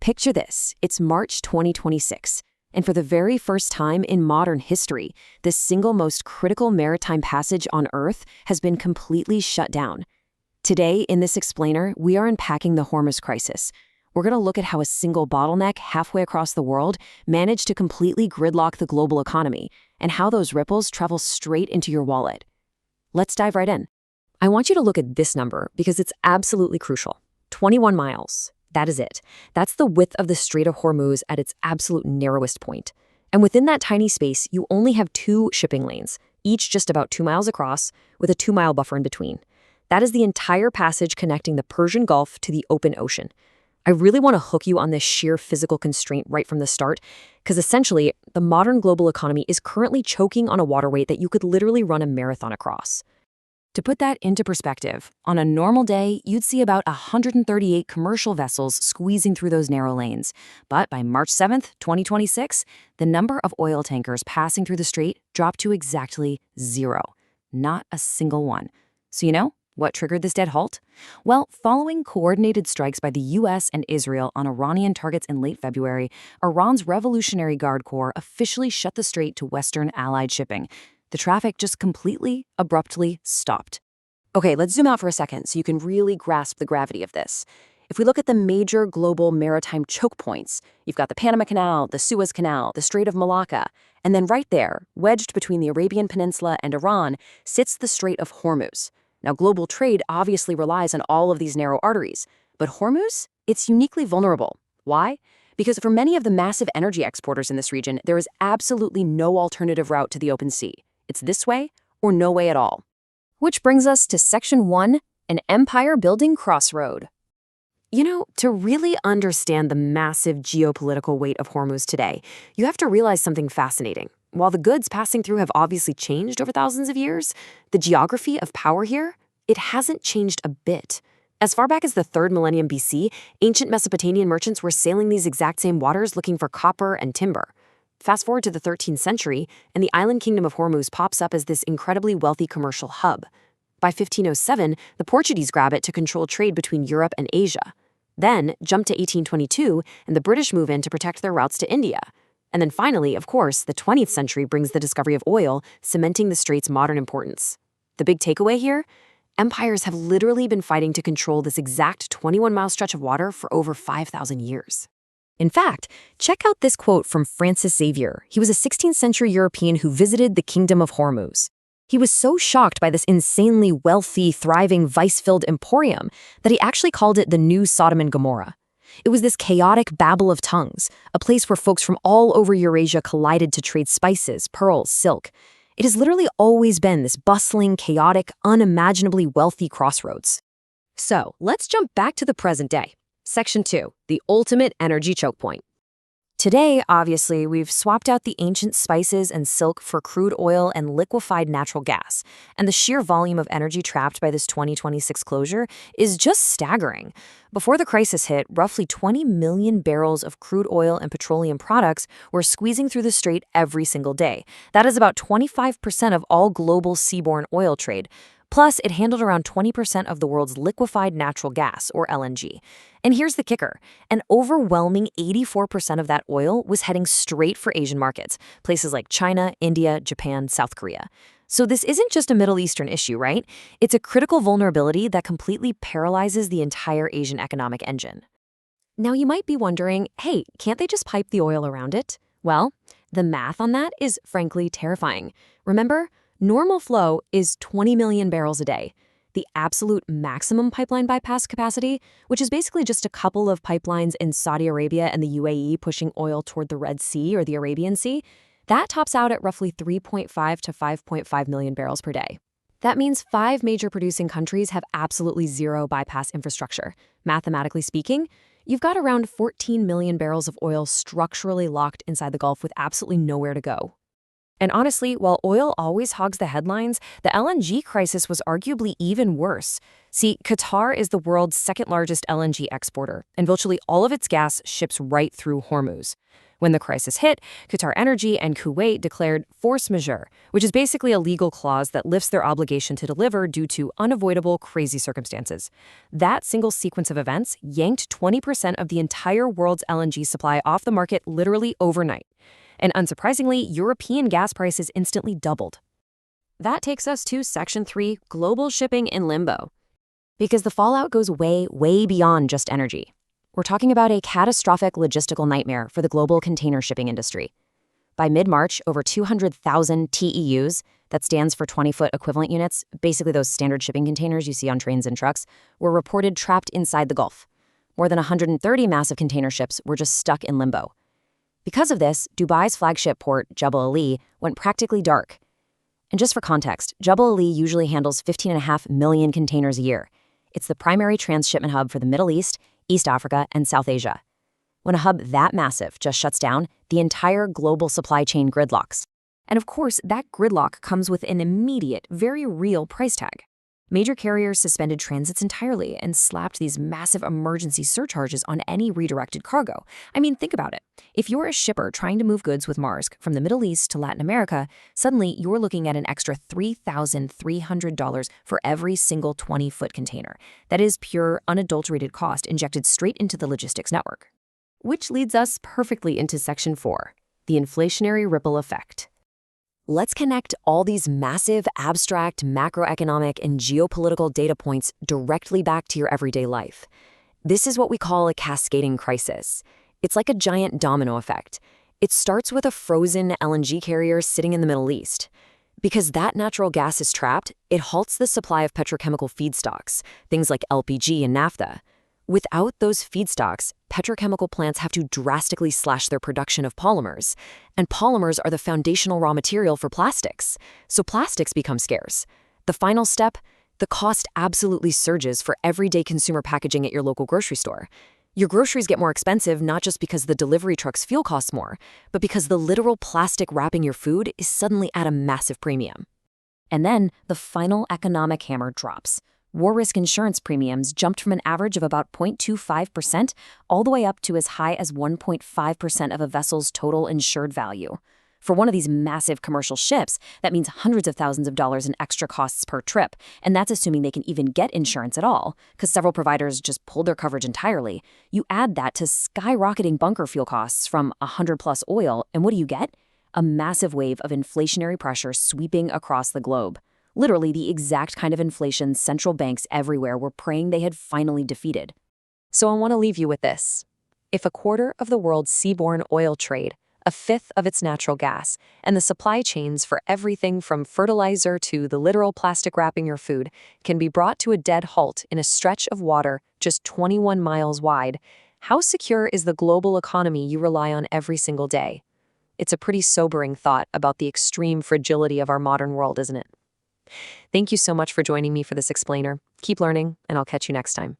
Picture this. It's March 2026, and for the very first time in modern history, this single most critical maritime passage on Earth has been completely shut down. Today, in this explainer, we are unpacking the Hormuz crisis. We're going to look at how a single bottleneck halfway across the world managed to completely gridlock the global economy, and how those ripples travel straight into your wallet. Let's dive right in. I want you to look at this number because it's absolutely crucial. 21 miles. That is it. That's the width of the Strait of Hormuz at its absolute narrowest point. And within that tiny space, you only have 2 shipping lanes, each just about 2 miles across, with a 2-mile buffer in between. That is the entire passage connecting the Persian Gulf to the open ocean. I really want to hook you on this sheer physical constraint right from the start, because essentially, the modern global economy is currently choking on a waterway that you could literally run a marathon across. To put that into perspective, on a normal day, you'd see about 138 commercial vessels squeezing through those narrow lanes. But by March 7th, 2026, the number of oil tankers passing through the strait dropped to exactly 0. Not a single one. So you know what triggered this dead halt? Well, following coordinated strikes by the US and Israel on Iranian targets in late February, Iran's Revolutionary Guard Corps officially shut the strait to Western allied shipping. The traffic just completely, abruptly stopped. Okay, let's zoom out for a second so you can really grasp the gravity of this. If we look at the major global maritime choke points, you've got the Panama Canal, the Suez Canal, the Strait of Malacca, and then right there, wedged between the Arabian Peninsula and Iran, sits the Strait of Hormuz. Now, global trade obviously relies on all of these narrow arteries, but Hormuz, it's uniquely vulnerable. Why? Because for many of the massive energy exporters in this region, there is absolutely no alternative route to the open sea. It's this way or no way at all. Which brings us to Section 1, an empire-building crossroad. You know, to really understand the massive geopolitical weight of Hormuz today, you have to realize something fascinating. While the goods passing through have obviously changed over thousands of years, the geography of power here, it hasn't changed a bit. As far back as the 3rd millennium BC, ancient Mesopotamian merchants were sailing these exact same waters looking for copper and timber. Fast forward to the 13th century, and the island kingdom of Hormuz pops up as this incredibly wealthy commercial hub. By 1507, the Portuguese grab it to control trade between Europe and Asia. Then, jump to 1822, and the British move in to protect their routes to India. And then finally, of course, the 20th century brings the discovery of oil, cementing the strait's modern importance. The big takeaway here? Empires have literally been fighting to control this exact 21-mile stretch of water for over 5,000 years. In fact, check out this quote from Francis Xavier. He was a 16th century European who visited the Kingdom of Hormuz. He was so shocked by this insanely wealthy, thriving, vice-filled emporium that he actually called it the new Sodom and Gomorrah. It was this chaotic Babel of tongues, a place where folks from all over Eurasia collided to trade spices, pearls, silk. It has literally always been this bustling, chaotic, unimaginably wealthy crossroads. So, let's jump back to the present day. Section 2, the ultimate energy choke point. Today, obviously, we've swapped out the ancient spices and silk for crude oil and liquefied natural gas, and the sheer volume of energy trapped by this 2026 closure is just staggering. Before the crisis hit, roughly 20 million barrels of crude oil and petroleum products were squeezing through the strait every single day. That is about 25% of all global seaborne oil trade. Plus, it handled around 20% of the world's liquefied natural gas, or LNG. And here's the kicker. An overwhelming 84% of that oil was heading straight for Asian markets, places like China, India, Japan, South Korea. So this isn't just a Middle Eastern issue, right? It's a critical vulnerability that completely paralyzes the entire Asian economic engine. Now you might be wondering, hey, can't they just pipe the oil around it? Well, the math on that is frankly terrifying. Remember, normal flow is 20 million barrels a day. The absolute maximum pipeline bypass capacity, which is basically just a couple of pipelines in Saudi Arabia and the UAE pushing oil toward the Red Sea or the Arabian Sea, that tops out at roughly 3.5 to 5.5 million barrels per day. That means 5 major producing countries have absolutely zero bypass infrastructure. Mathematically speaking, you've got around 14 million barrels of oil structurally locked inside the Gulf with absolutely nowhere to go. And honestly, while oil always hogs the headlines, the LNG crisis was arguably even worse. See, Qatar is the world's second largest LNG exporter, and virtually all of its gas ships right through Hormuz. When the crisis hit, Qatar Energy and Kuwait declared force majeure, which is basically a legal clause that lifts their obligation to deliver due to unavoidable, crazy circumstances. That single sequence of events yanked 20% of the entire world's LNG supply off the market literally overnight. And unsurprisingly, European gas prices instantly doubled. That takes us to Section 3, Global Shipping in Limbo. Because the fallout goes way, way beyond just energy. We're talking about a catastrophic logistical nightmare for the global container shipping industry. By mid-March, over 200,000 TEUs, that stands for 20-foot equivalent units, basically those standard shipping containers you see on trains and trucks, were reported trapped inside the Gulf. More than 130 massive container ships were just stuck in limbo. Because of this, Dubai's flagship port, Jebel Ali, went practically dark. And just for context, Jebel Ali usually handles 15.5 million containers a year. It's the primary transshipment hub for the Middle East, East Africa, and South Asia. When a hub that massive just shuts down, the entire global supply chain gridlocks. And of course, that gridlock comes with an immediate, very real price tag. Major carriers suspended transits entirely and slapped these massive emergency surcharges on any redirected cargo. I mean, think about it. If you're a shipper trying to move goods with Maersk from the Middle East to Latin America, suddenly you're looking at an extra $3,300 for every single 20-foot container. That is pure, unadulterated cost injected straight into the logistics network. Which leads us perfectly into Section 4, the inflationary ripple effect. Let's connect all these massive, abstract, macroeconomic, and geopolitical data points directly back to your everyday life. This is what we call a cascading crisis. It's like a giant domino effect. It starts with a frozen LNG carrier sitting in the Middle East. Because that natural gas is trapped, it halts the supply of petrochemical feedstocks, things like LPG and naphtha. Without those feedstocks, petrochemical plants have to drastically slash their production of polymers. And polymers are the foundational raw material for plastics. So plastics become scarce. The final step, the cost absolutely surges for everyday consumer packaging at your local grocery store. Your groceries get more expensive not just because the delivery truck's fuel costs more, but because the literal plastic wrapping your food is suddenly at a massive premium. And then the final economic hammer drops. War risk insurance premiums jumped from an average of about 0.25% all the way up to as high as 1.5% of a vessel's total insured value. For one of these massive commercial ships, that means hundreds of thousands of dollars in extra costs per trip, and that's assuming they can even get insurance at all, because several providers just pulled their coverage entirely. You add that to skyrocketing bunker fuel costs from 100+ oil, and what do you get? A massive wave of inflationary pressure sweeping across the globe. Literally the exact kind of inflation central banks everywhere were praying they had finally defeated. So I want to leave you with this. If a quarter of the world's seaborne oil trade, a fifth of its natural gas, and the supply chains for everything from fertilizer to the literal plastic wrapping your food can be brought to a dead halt in a stretch of water just 21 miles wide, how secure is the global economy you rely on every single day? It's a pretty sobering thought about the extreme fragility of our modern world, isn't it? Thank you so much for joining me for this explainer. Keep learning, and I'll catch you next time.